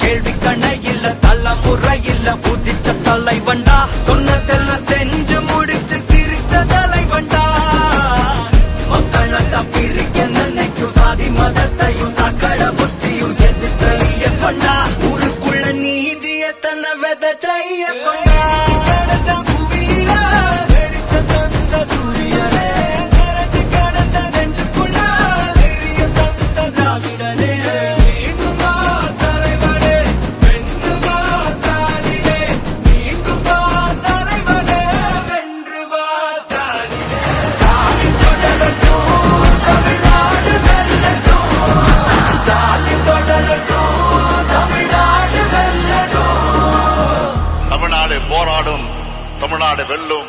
கேள்வி கணை இல்ல தலைமுறை இல்ல புதிச்ச தலைவண்டா சொன்னதெல்லாம் செஞ்சு முடிச்சு சிரிச்ச தலைவண்டா மக்களத்தான் பிரிக்க நினைக்கும் சாதி மதத்தையும் சக்கட புத்தியும் எதிர்த்தலிய கொண்டா ஊருக்குள்ள நீதிய தன்னை விதைச்சைய கொண்டா தமிழ்நாடு போராடும், தமிழ்நாடு வெல்லும்.